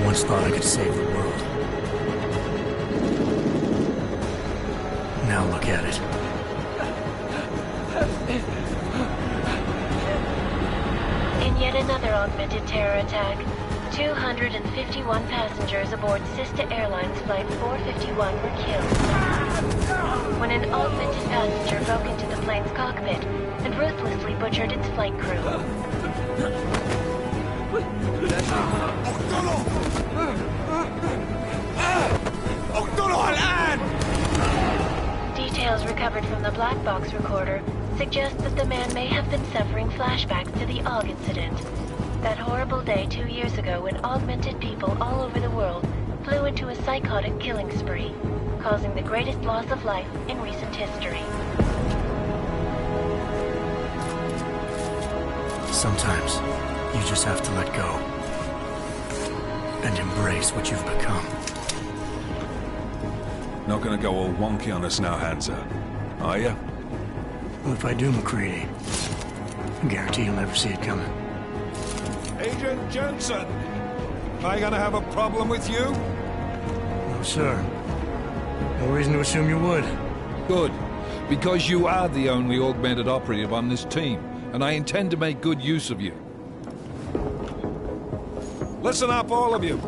once thought I could save the world. Now look at it. In yet another augmented terror attack, 251 passengers aboard Sister Airlines Flight 451 were killed when an augmented passenger broke into the plane's cockpit and ruthlessly butchered its flight crew. Details recovered from the black box recorder suggest that the man may have been suffering flashbacks to the AUG incident. That horrible day 2 years ago when augmented people all over the world flew into a psychotic killing spree, causing the greatest loss of life in recent history. Sometimes, you just have to let go. And embrace what you've become. Not gonna go all wonky on us now, Hansa, are ya? Well, if I do, McCready, I guarantee you'll never see it coming. Agent Jensen! Am I gonna have a problem with you? No, sir. No reason to assume you would. Good. Because you are the only augmented operative on this team, and I intend to make good use of you. Listen up, all of you.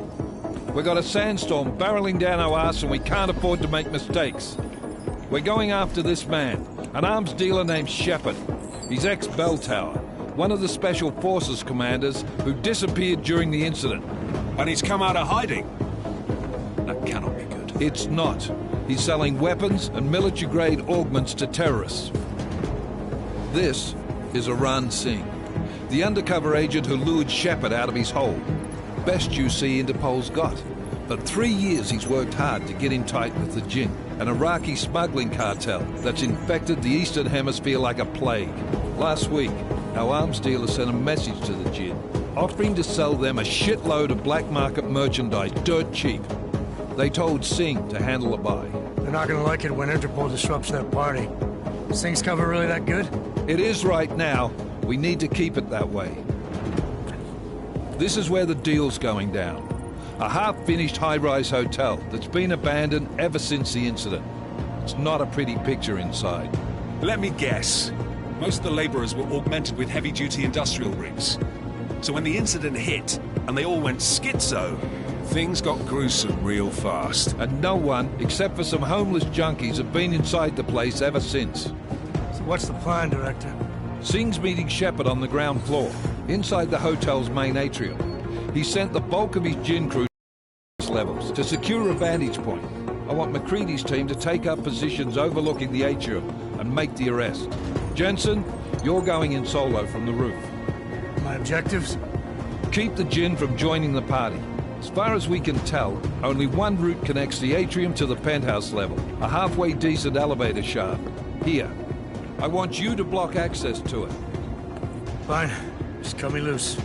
We've got a sandstorm barreling down our arse and we can't afford to make mistakes. We're going after this man, an arms dealer named Shepard. He's ex-Bell Tower, one of the Special Forces commanders who disappeared during the incident. And he's come out of hiding? That cannot be good. It's not. He's selling weapons and military-grade augments to terrorists. This is Aran Singh, the undercover agent who lured Shepard out of his hole. Best you see Interpol's got. For 3 years he's worked hard to get in tight with the Jinn, an Iraqi smuggling cartel that's infected the Eastern Hemisphere like a plague. Last week, our arms dealer sent a message to the Jinn, offering to sell them a shitload of black market merchandise dirt cheap. They told Singh to handle the buy. They're not gonna like it when Interpol disrupts their party. Singh's cover really that good? It is right now. We need to keep it that way. This is where the deal's going down. A half-finished high-rise hotel that's been abandoned ever since the incident. It's not a pretty picture inside. Let me guess. Most of the laborers were augmented with heavy-duty industrial rigs. So when the incident hit, and they all went schizo, things got gruesome real fast. And no one, except for some homeless junkies, have been inside the place ever since. So what's the plan, Director? Singh's meeting Shepard on the ground floor, inside the hotel's main atrium. He sent the bulk of his Jinn crew to levels to secure a vantage point. I want McCready's team to take up positions overlooking the atrium and make the arrest. Jensen, you're going in solo from the roof. My objectives? Keep the Jinn from joining the party. As far as we can tell, only one route connects the atrium to the penthouse level, a halfway decent elevator shaft. Here. I want you to block access to it. Fine. Just cut me loose.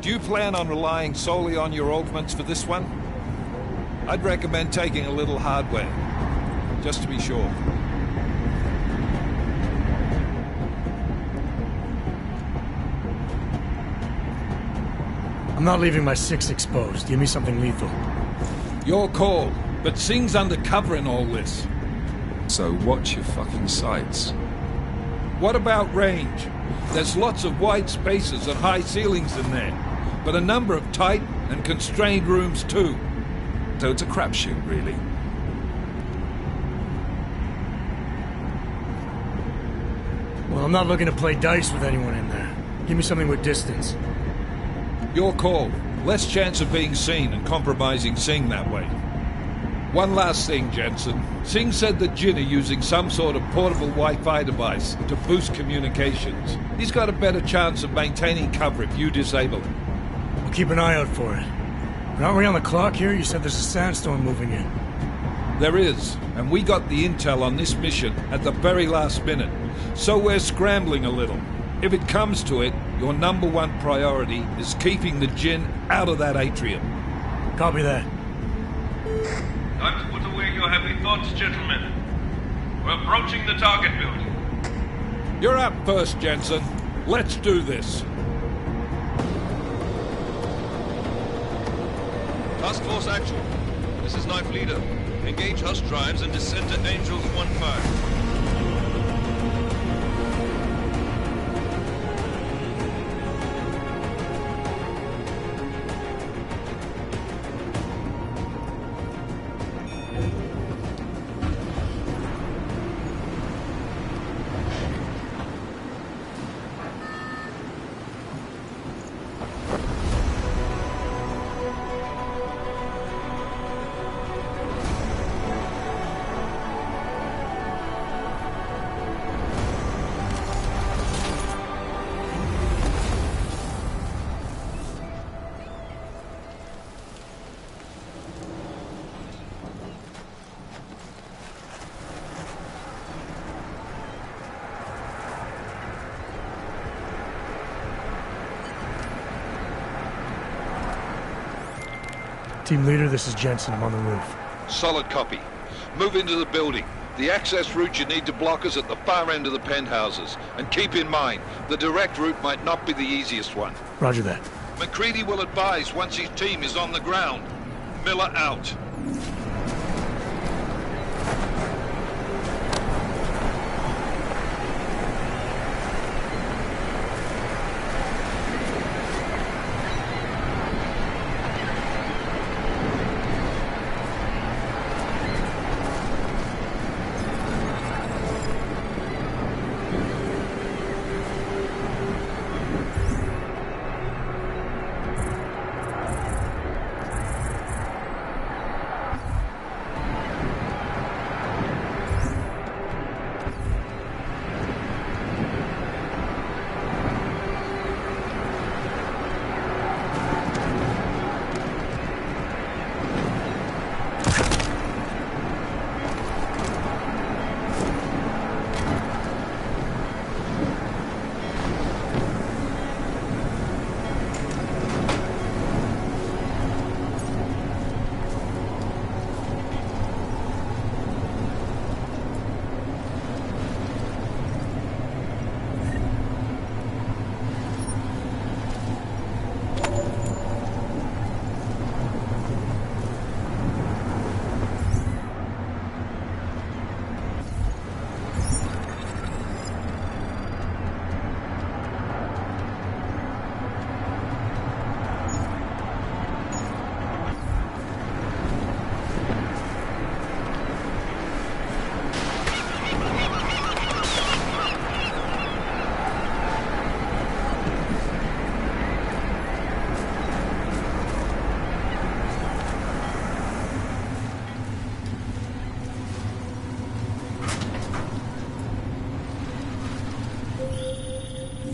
Do you plan on relying solely on your augments for this one? I'd recommend taking a little hardware, just to be sure. I'm not leaving my 6 exposed. Give me something lethal. Your call, but Singh's undercover in all this. So watch your fucking sights. What about range? There's lots of wide spaces and high ceilings in there, but a number of tight and constrained rooms too. So it's a crapshoot, really. Well, I'm not looking to play dice with anyone in there. Give me something with distance. Your call. Less chance of being seen and compromising Singh that way. One last thing, Jensen. Singh said the Jinn are using some sort of portable Wi-Fi device to boost communications. He's got a better chance of maintaining cover if you disable it. We'll keep an eye out for it. But aren't we on the clock here? You said there's a sandstorm moving in. There is, and we got the intel on this mission at the very last minute. So we're scrambling a little. If it comes to it, your #1 priority is keeping the Jinn out of that atrium. Copy that. Time to put away your heavy thoughts, gentlemen. We're approaching the target building. You're up first, Jensen. Let's do this. Task Force Actual. This is Knife Leader. Engage Hush drives and descend to Angels 1-5. Team leader, this is Jensen. I'm on the roof. Solid copy. Move into the building. The access route you need to block is at the far end of the penthouses. And keep in mind, the direct route might not be the easiest one. Roger that. McCready will advise once his team is on the ground. Miller out.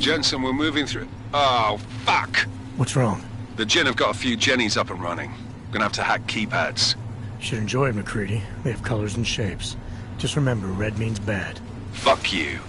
Jensen, we're moving through... Oh, fuck! What's wrong? The Gen have got a few Jennies up and running. Gonna have to hack keypads. Should enjoy it, McCready. They have colors and shapes. Just remember, red means bad. Fuck you.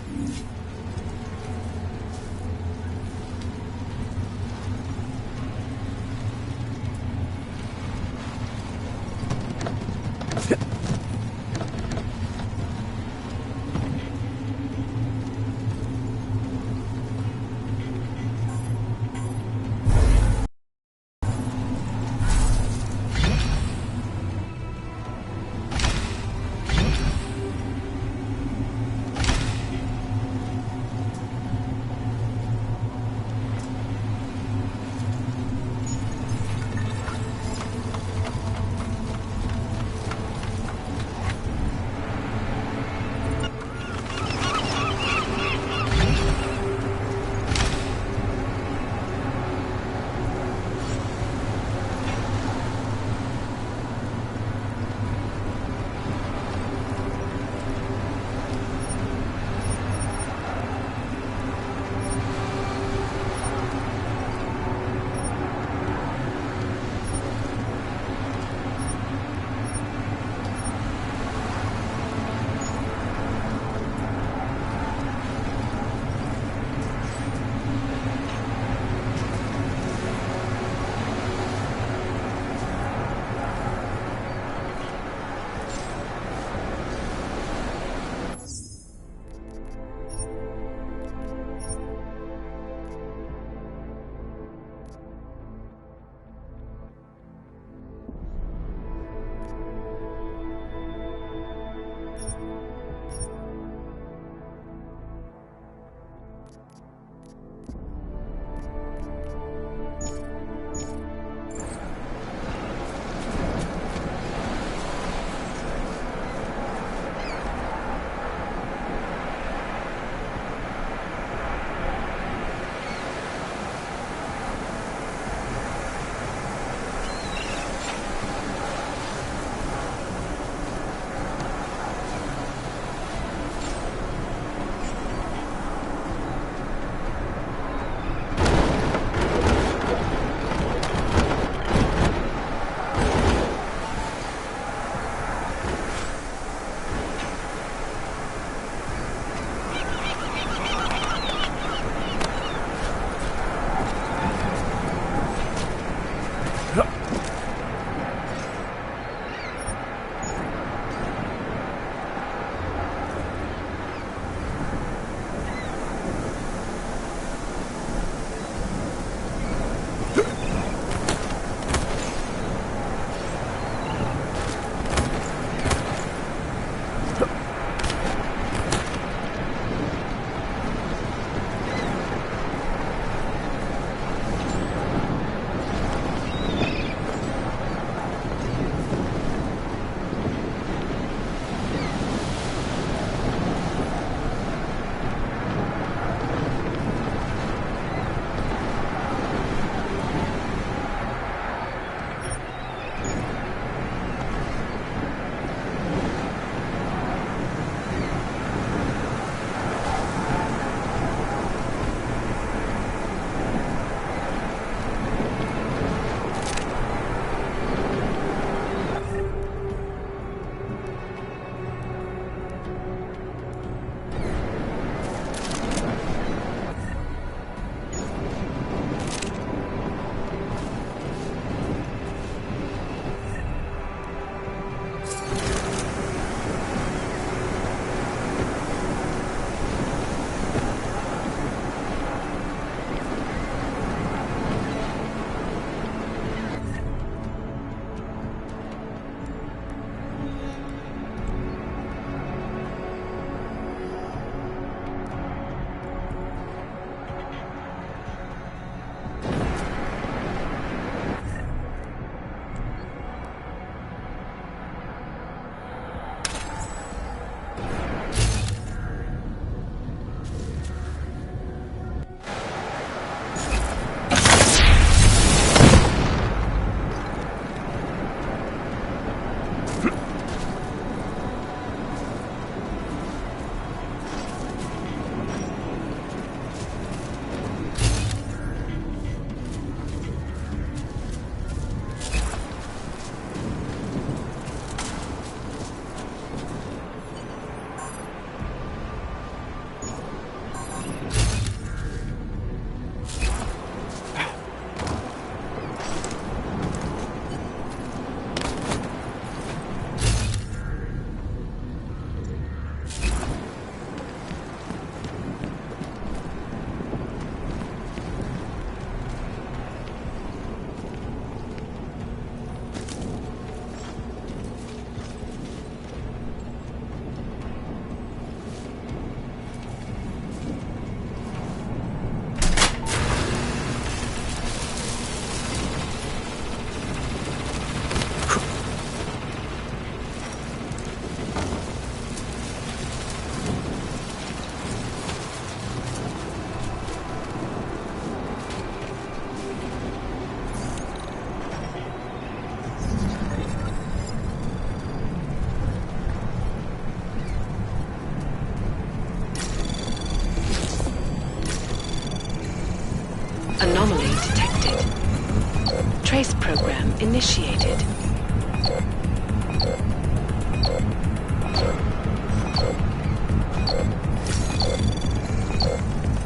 trace program initiated.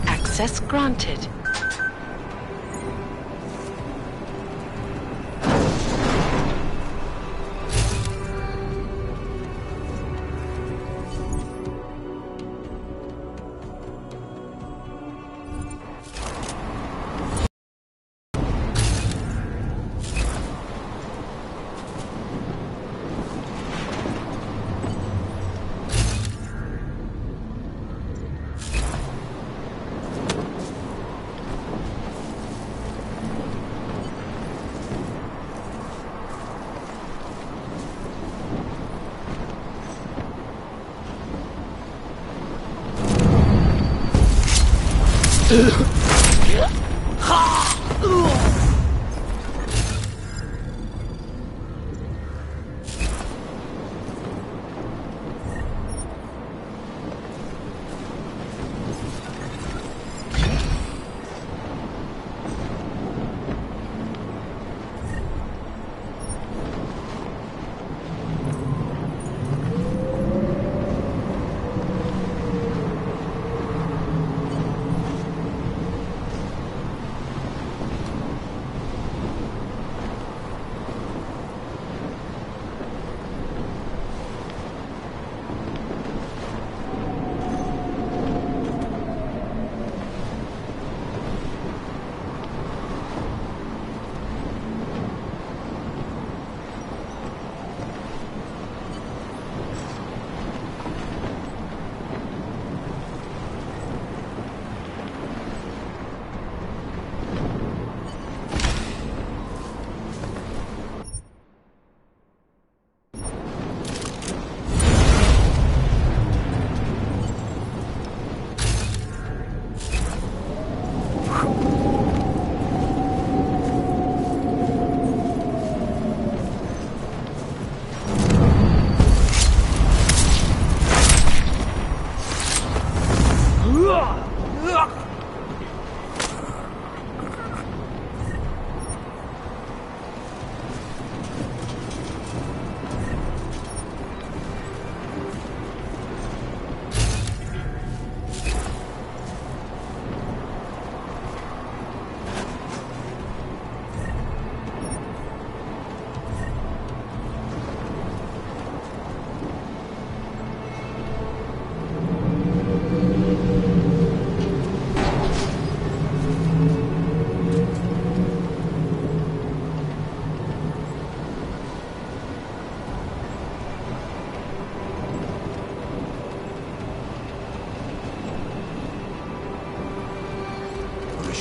Access granted.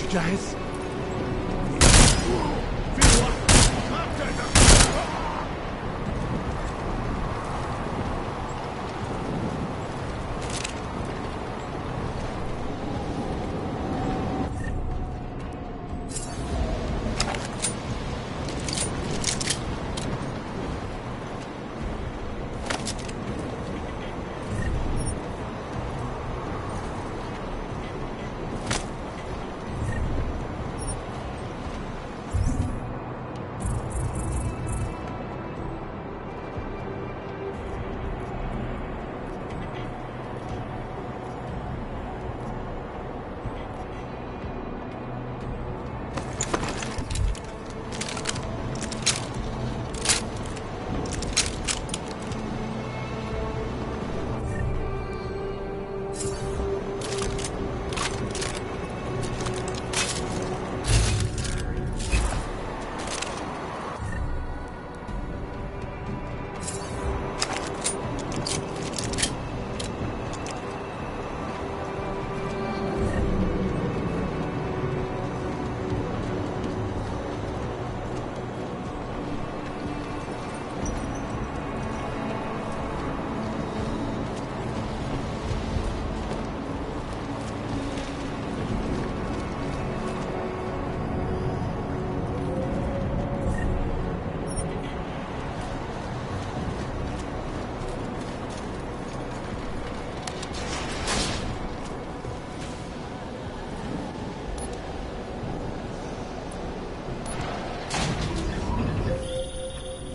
جاهز؟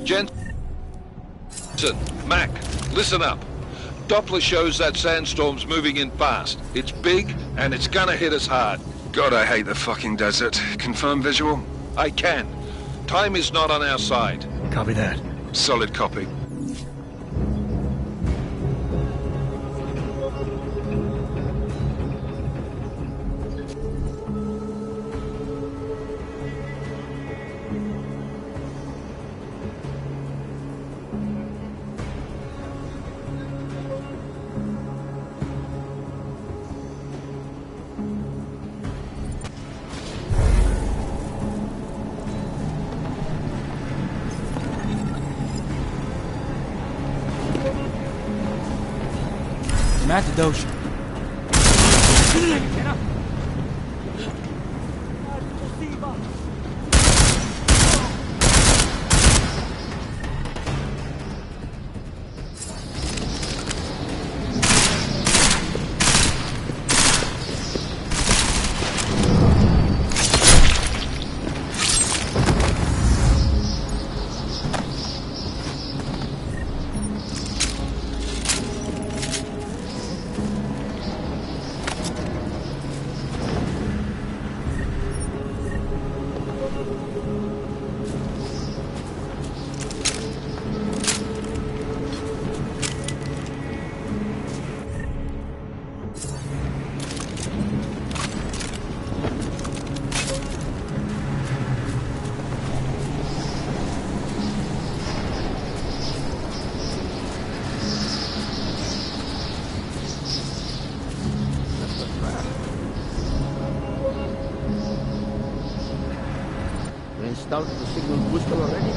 Jensen, Mac, listen up. Doppler shows that sandstorm's moving in fast. It's big, and it's gonna hit us hard. God, I hate the fucking desert. Confirm visual? I can. Time is not on our side. Copy that. Solid copy. سمعت الدوشة. Installed the signal booster already?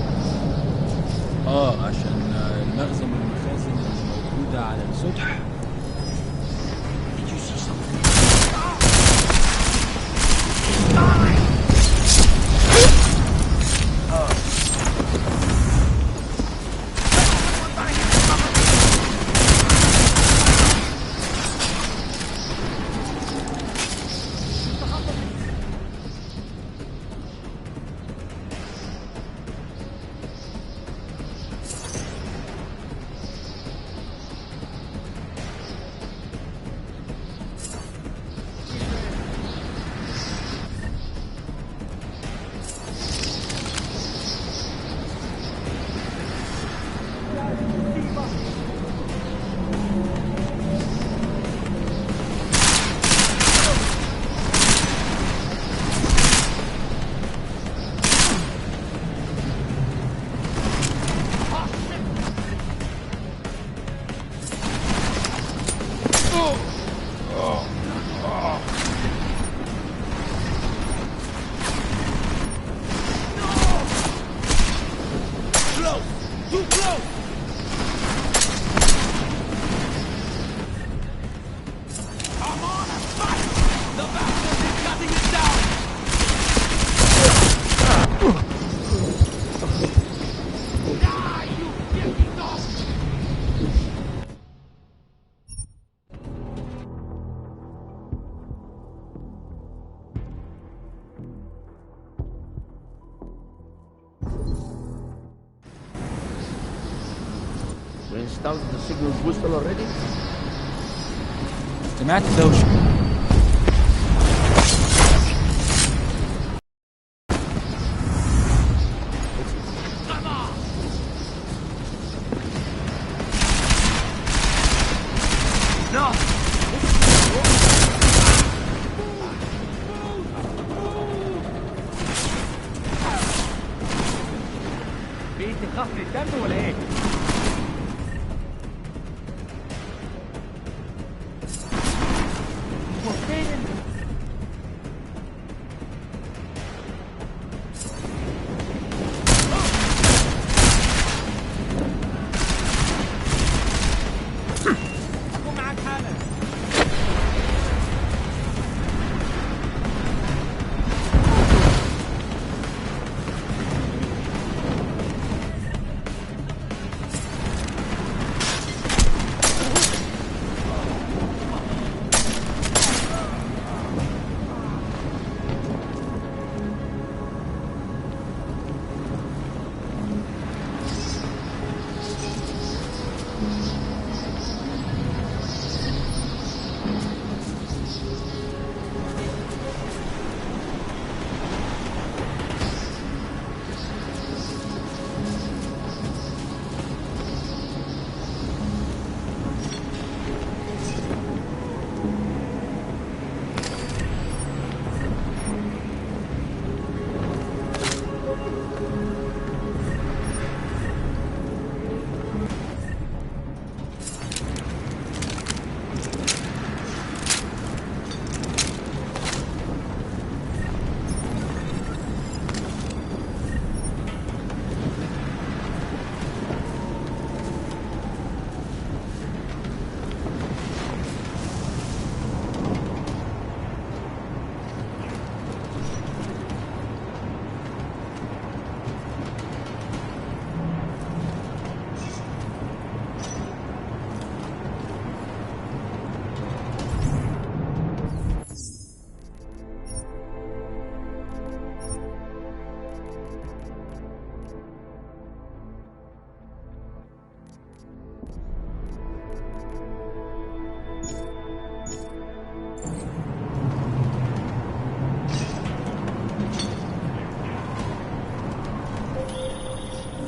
عشان المخزن والمخازن اللي موجودة على السطح. Did you see something? We installed the signal booster already? سمعت الدوشة. خفي الدم ولا ايه؟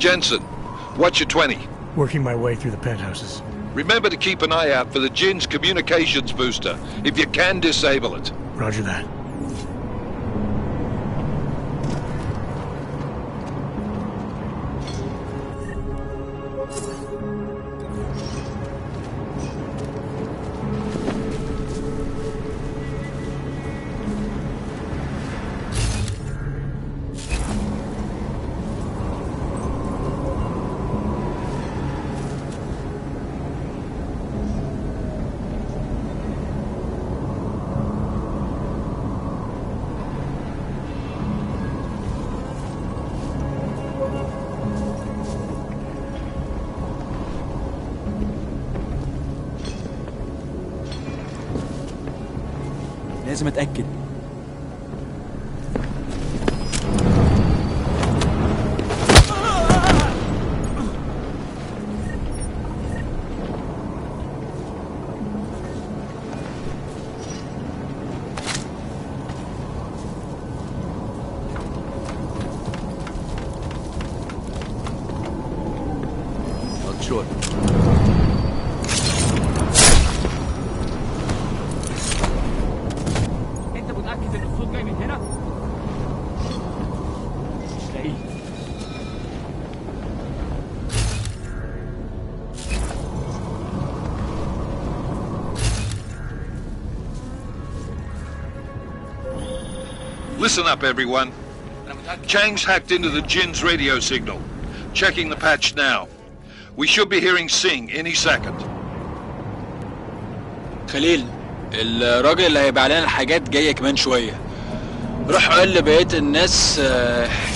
Jensen, what's your 20? Working my way through the penthouses. Remember to keep an eye out for the Jinn's communications booster. If you can, disable it. Roger that. لازم اتاكد. Not sure. انت متاكد ان الصوت جاي من هنا؟ مش لاقيه. Listen up, everyone. Chang's hacked into the Jinn's radio signal. Checking the patch now. We should be hearing Sing any second. خليل، الراجل اللي هيبيع لنا الحاجات جايه كمان شويه. روح قول لبقيه الناس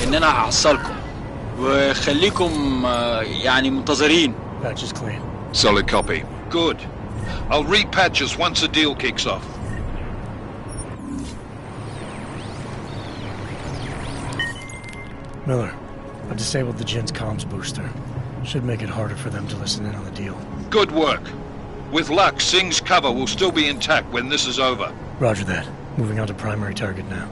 ان انا هحصلكم وخليكم يعني منتظرين. Patch is clean. Solid copy. Good. I'll read patches once the deal kicks off. Miller, I've disabled the Jinn's comms booster. Should make it harder for them to listen in on the deal. Good work. With luck, Sing's cover will still be intact when this is over. Roger that. Moving on to primary target now.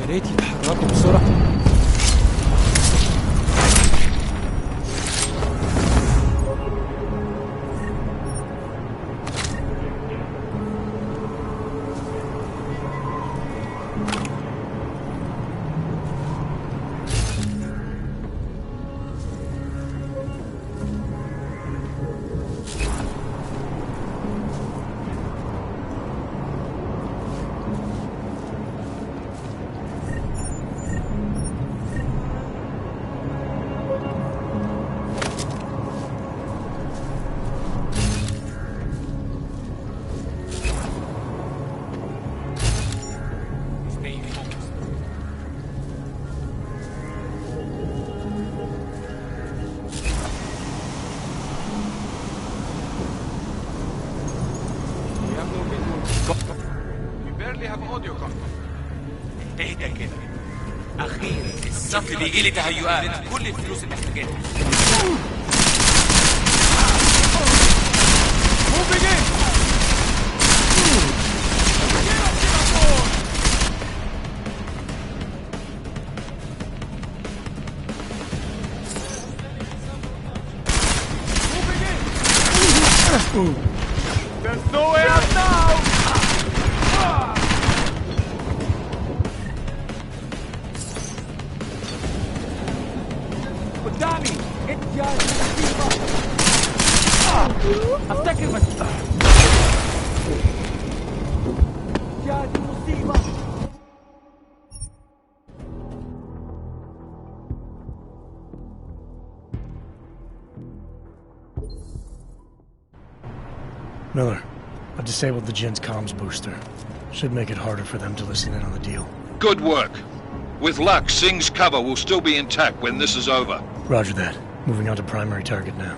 يا ريت يتحركوا بسرعه. اهدى كده. اخيرا الصف اللي يجي لي تهيؤات كل الفلوس اللي محتاجاها. There's no way out now! قدامي انت يا مصيبه. افتكر بس يا دي مصيبه. Miller, I've disabled the Jin's comms booster. Should make it harder for them to listen in on the deal. Good work. With luck, Singh's cover will still be intact when this is over. Roger that. Moving on to primary target now.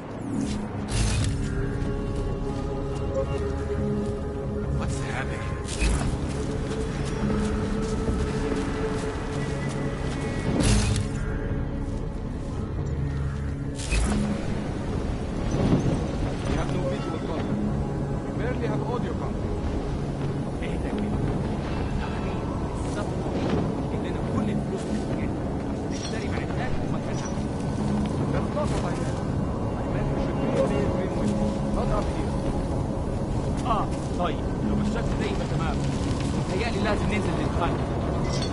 What's happening? We have no visual contact. We barely have audio contact. ايه ده كده؟ الأغاني الصفقة إننا كل الفلوس محتاجينها عشان نشتري معدات ومكانها. That's not what I meant. I meant we should really win with not up here. طيب لو بالشكل ده يبقى تمام. متهيألي لازم ننزل نتخانق.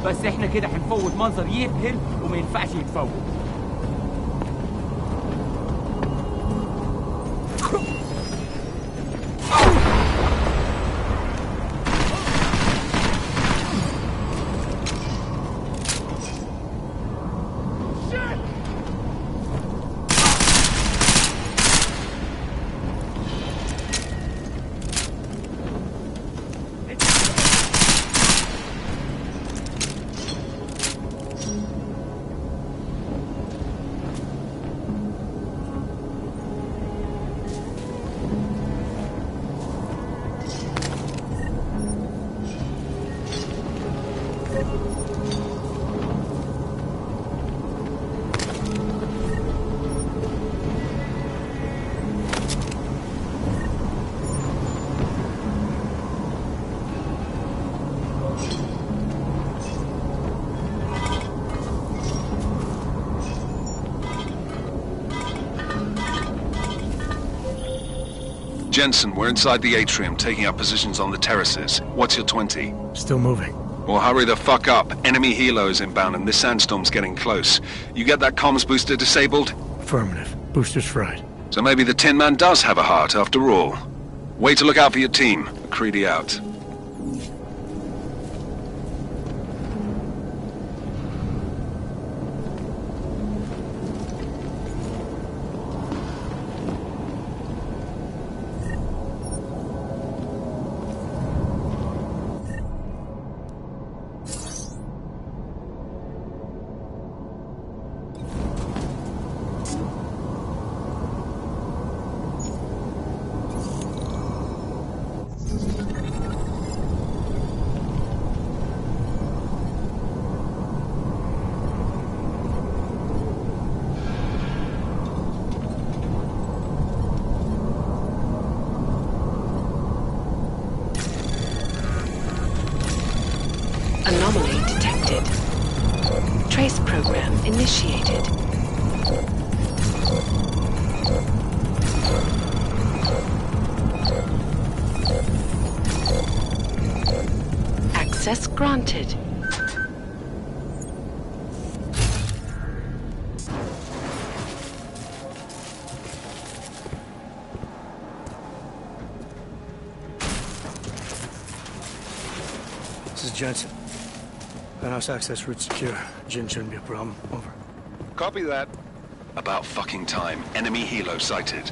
بس احنا كده هنفوت منظر يبهر وما ينفعش يتفوت. Jensen, we're inside the atrium, taking up positions on the terraces. What's your 20? Still moving. Well, hurry the fuck up. Enemy helos inbound and this sandstorm's getting close. You get that comms booster disabled? Affirmative. Booster's fried. So maybe the Tin Man does have a heart after all. Way to look out for your team. McCready out. Anomaly detected. Trace program initiated. Access granted. This is Jensen. Penthouse access route secure. Jin shouldn't be a problem. Over. Copy that. About fucking time. Enemy helo sighted.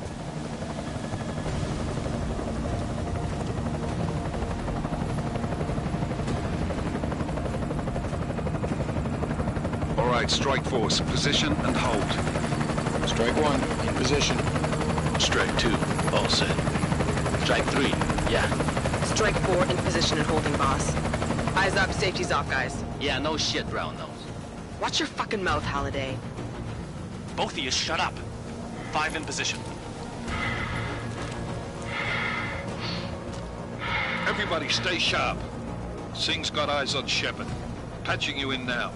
All right, strike force. Position and hold. Strike 1, in position. Strike 2, all set. Strike 3, yeah. Strike 4, in position and holding, boss. Eyes up, safety's off, guys. Yeah, no shit, round nose. Watch your fucking mouth, Halliday. Both of you shut up. 5 in position. Everybody stay sharp. Singh's got eyes on Shepard. Patching you in now.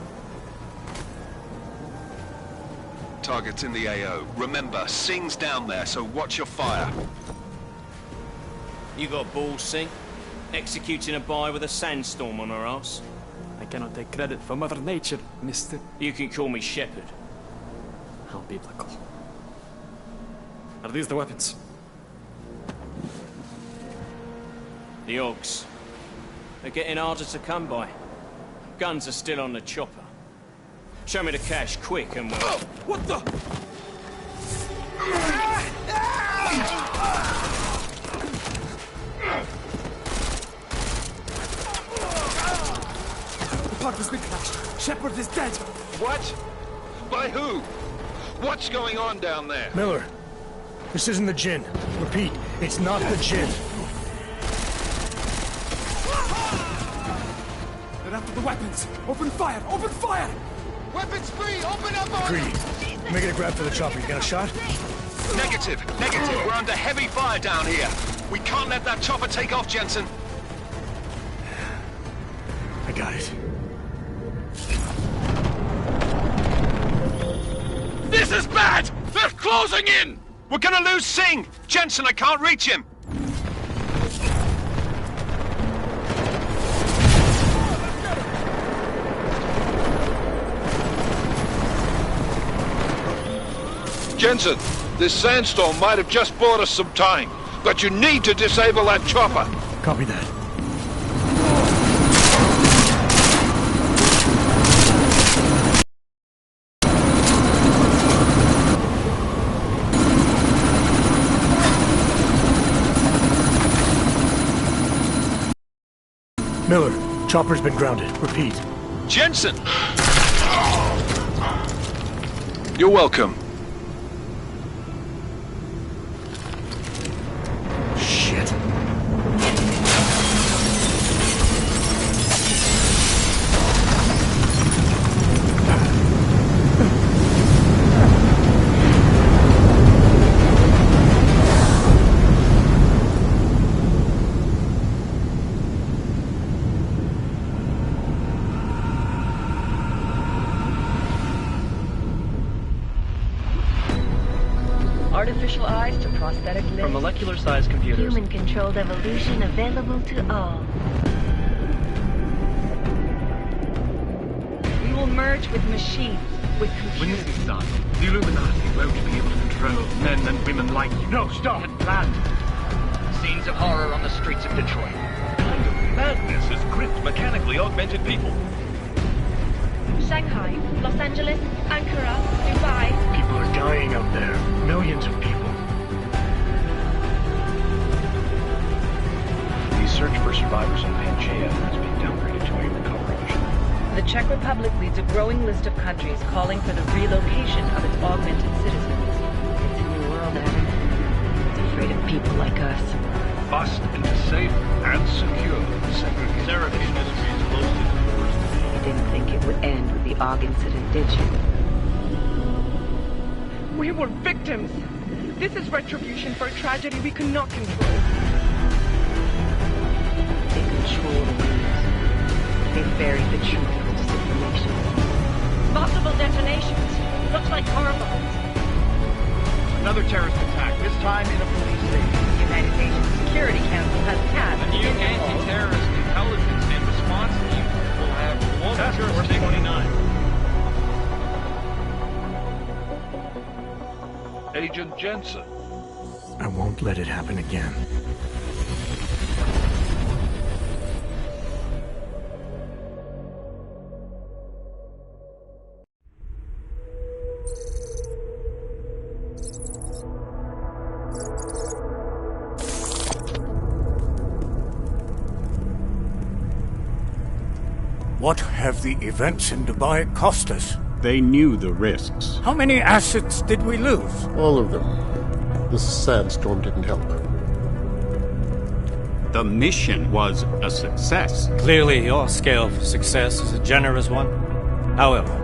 Target's in the AO. Remember, Singh's down there, so watch your fire. You got balls, Singh? Executing a buy with a sandstorm on her ass? I cannot take credit for Mother Nature, mister. You can call me Shepard. How biblical. Are these the weapons? The Augs. They're getting harder to come by. Guns are still on the chopper. Show me the cash, quick, and we'll... Oh, what the? dead! What? By who? What's going on down there? Miller, this isn't the Jinn. Repeat, it's not the Jinn. They're after the weapons! Open fire! Open fire! Weapons free! Open up on... Creed, making a grab for the chopper. You got a shot? Negative. We're under heavy fire down here. We can't let that chopper take off, Jensen. I got it. This is bad! They're closing in! We're gonna lose Singh! Jensen, I can't reach him! Jensen, this sandstorm might have just bought us some time, but you need to disable that chopper. Copy that. Miller, chopper's been grounded. Repeat. Jensen! You're welcome. Shit. Artificial eyes to prosthetic limbs. From molecular-sized computers. Human-controlled evolution available to all. We will merge with machines, with computers. When this is done, the Illuminati won't be able to control men and women like you. No, stop! Had planned. Scenes of horror on the streets of Detroit. What kind of madness has gripped mechanically augmented people? Shanghai, Los Angeles, Ankara, Dubai. People are dying out there. Millions of people. The search for survivors on Pangaea has been downgraded to a recovery mission. The Czech Republic leads a growing list of countries calling for the relocation of its augmented citizens. It's a new world, Adam. It's afraid of people like us. Bust into safe and secure segregation. Seraph Industries close to the worst. You didn't think it would end with the AUG incident, did you? We were victims. This is retribution for a tragedy we could not control. They control the news. They buried the truth with disinformation. Multiple detonations. Looks like car bombs. Another terrorist attack, this time in a police station. The United Nations Security Council has tasked A new anti-terrorist intelligence and response team will have global jurisdiction. 29. Agent Jensen. I won't let it happen again. What have the events in Dubai cost us? They knew the risks. How many assets did we lose? All of them. The sandstorm didn't help. The mission was a success. Clearly, your scale for success is a generous one. However,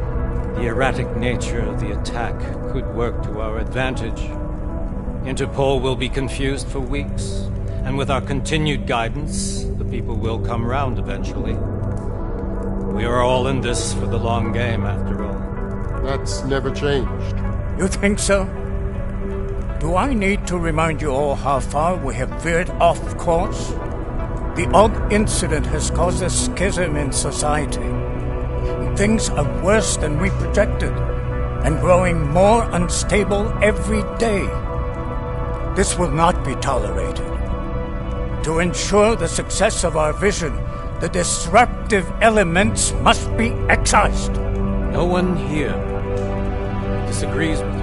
the erratic nature of the attack could work to our advantage. Interpol will be confused for weeks, and with our continued guidance, the people will come round eventually. We are all in this for the long game, after all. That's never changed. You think so? Do I need to remind you all how far we have veered off course? The AUG incident has caused a schism in society. Things are worse than we projected, and growing more unstable every day. This will not be tolerated. To ensure the success of our vision, the disruptive elements must be excised. No one here disagrees with you.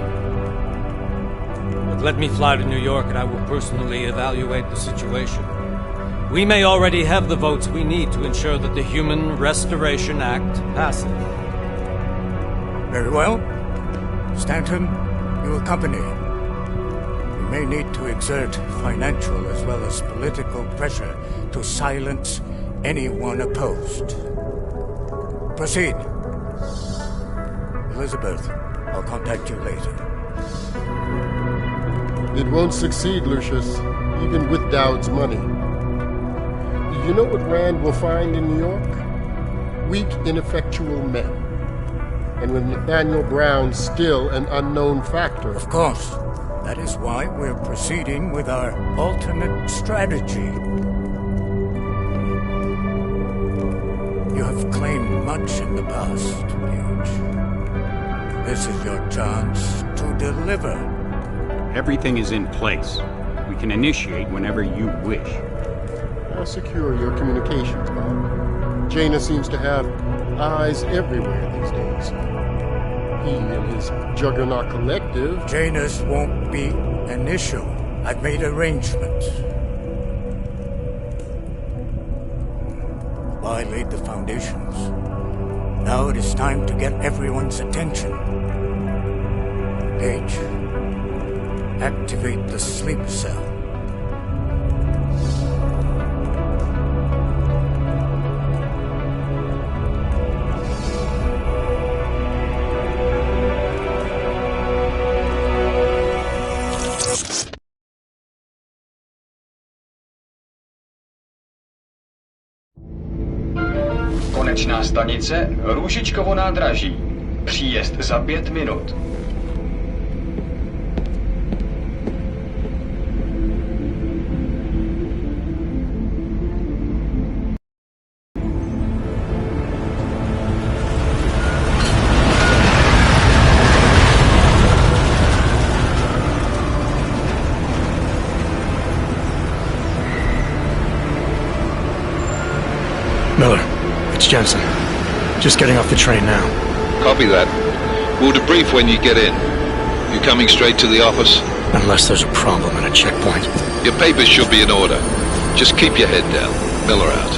But let me fly to New York and I will personally evaluate the situation. We may already have the votes we need to ensure that the Human Restoration Act passes. Very well. Stanton, you accompany. We may need to exert financial as well as political pressure to silence anyone opposed. Proceed. Elizabeth, I'll contact you later. It won't succeed, Lucius, even with Dowd's money. You know what Rand will find in New York? Weak, ineffectual men. And with Nathaniel Brown still an unknown factor. Of course. That is why we're proceeding with our alternate strategy. You have claimed much in the past, Huge. This is your chance to deliver. Everything is in place. We can initiate whenever you wish. How secure are your communications, Bob? Jaina seems to have eyes everywhere these days. He and his Juggernaut Collective... Janus won't be an issue. I've made arrangements. I laid the foundations. Now it is time to get everyone's attention. Page, activate the sleep cell. Konečná stanice Růžičkovo nádraží. Příjezd za 5 minut. Miller, it's Jensen. Just getting off the train now. Copy that. We'll debrief when you get in. You coming straight to the office? Unless there's a problem at a checkpoint. Your papers should be in order. Just keep your head down. Miller out.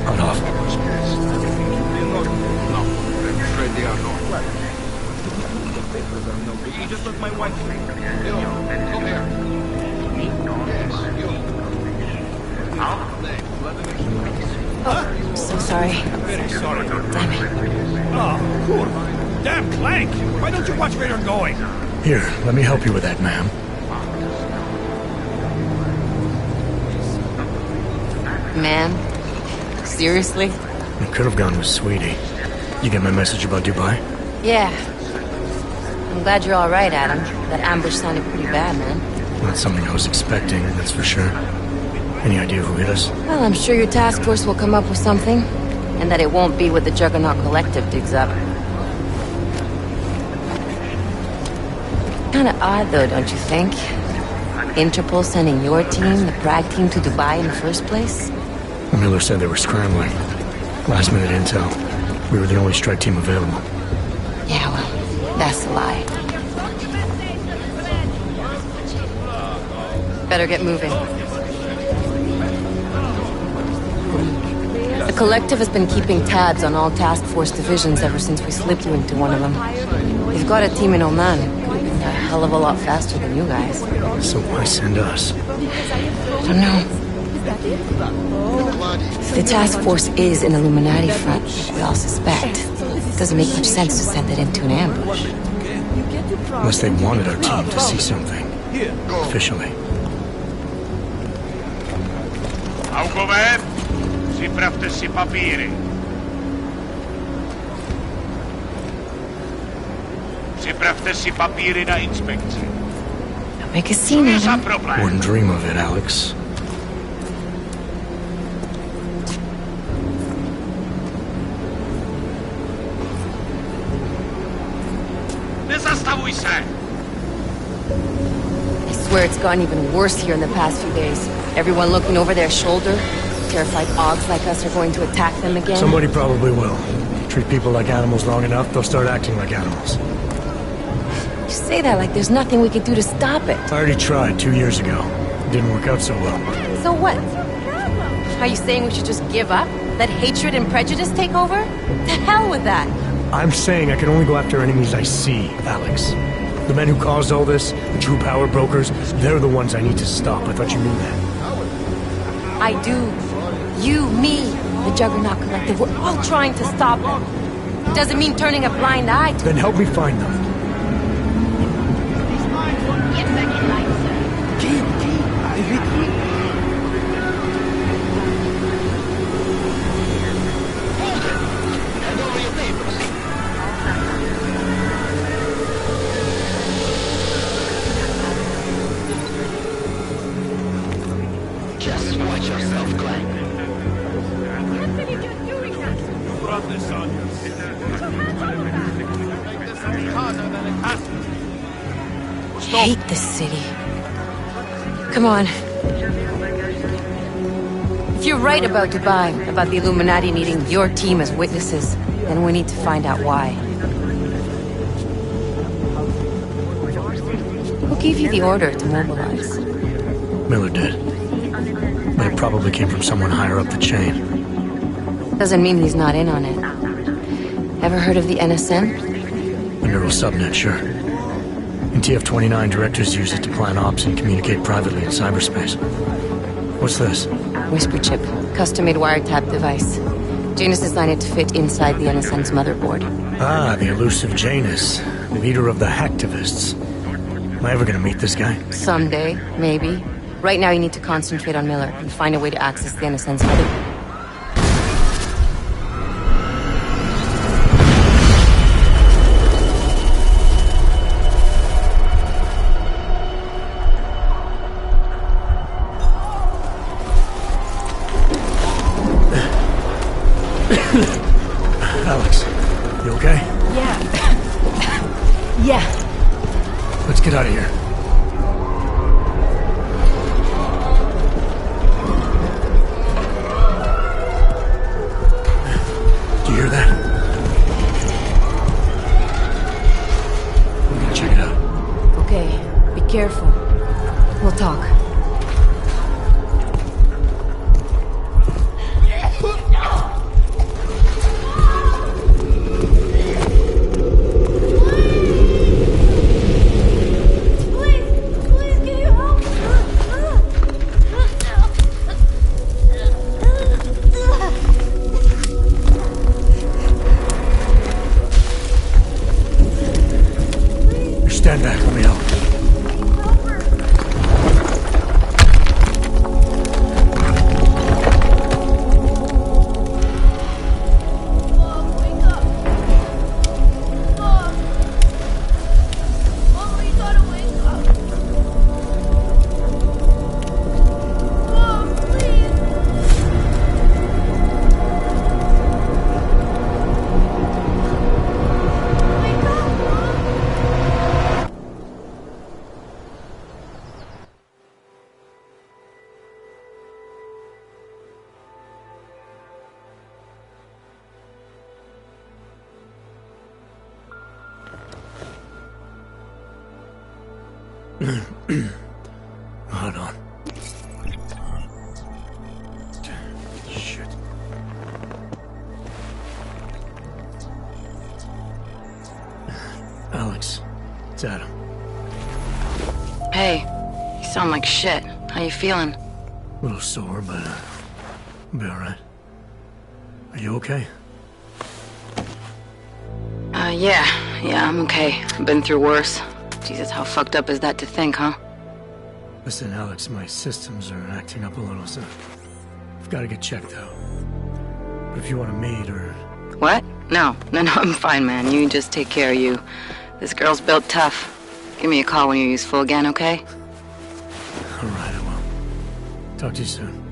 Cut off. You just look my wife. Come here. Oh, so sorry. Very sorry. Damn it. Oh, cool. Damn Clank! Why don't you watch where you're going? Here, let me help you with that, ma'am. Ma'am? Seriously? I could have gone with Sweetie. You get my message about Dubai? Yeah. I'm glad you're all right, Adam. That ambush sounded pretty bad, man. Not something I was expecting, that's for sure. Any idea who hit us? Well, I'm sure your task force will come up with something. And that it won't be what the Juggernaut Collective digs up. Kinda odd, though, don't you think? Interpol sending your team, the Prague team, to Dubai in the first place? Miller said they were scrambling. Last minute intel. We were the only strike team available. Yeah, well, that's a lie. Better get moving. The Collective has been keeping tabs on all task force divisions ever since we slipped you into one of them. They've got a team in Oman. A hell of a lot faster than you guys. So why send us? I don't know. If the task force is an Illuminati front, we all suspect. It doesn't make much sense to send it into an ambush. Unless they wanted our team to see something. Officially. Augové, připravte si papíry. Připravte si papíry na inspekci. Don't make a scene, Adam. Wouldn't dream of it, Alex. Nezastavuj se! I swear it's gotten even worse here in the past few days. Everyone looking over their shoulder. Terrified Augs like us are going to attack them again. Somebody probably will. Treat people like animals long enough, they'll start acting like animals. You say that like there's nothing we could do to stop it. I already tried 2 years ago. It didn't work out so well. So what? Are you saying we should just give up? Let hatred and prejudice take over? To hell with that! I'm saying I can only go after enemies I see, Alex. The men who caused all this, the true power brokers, they're the ones I need to stop. I thought you knew that. I do. You, me, the Juggernaut Collective, we're all trying to stop them. Doesn't mean turning a blind eye to... Then help me find them. Just watch yourself, Glenn. Hate this city. Come on. If you're right about Dubai, about the Illuminati needing your team as witnesses, then we need to find out why. Who gave you the order to mobilize? Miller did. But it probably came from someone higher up the chain. Doesn't mean he's not in on it. Ever heard of the NSN? The neural subnet, sure. In TF-29, directors use it to plan ops and communicate privately in cyberspace. What's this? Whisper chip. Custom-made wiretap device. Janus designed it to fit inside the NSN's motherboard. Ah, the elusive Janus. Leader of the hacktivists. Am I ever gonna meet this guy? Someday, maybe. Right now you need to concentrate on Miller and find a way to access the NSN's motherboard. Alex, you okay? Yeah. Yeah. Let's get out of here. Do you hear that? We're gonna check it out. Okay, be careful. We'll talk. Stand back, let me help. Hold on. Shit. Alex, it's Adam. Hey, you sound like shit. How you feeling? A little sore, but I'll be alright. Are you okay? Yeah, I'm okay. I've been through worse. Jesus, how fucked up is that to think, huh? Listen, Alex, my systems are acting up a little, so I've got to get checked out. But if you want to meet or... What? No, I'm fine, man. You just take care of you. This girl's built tough. Give me a call when you're useful again, okay? Alright, I will. Talk to you soon.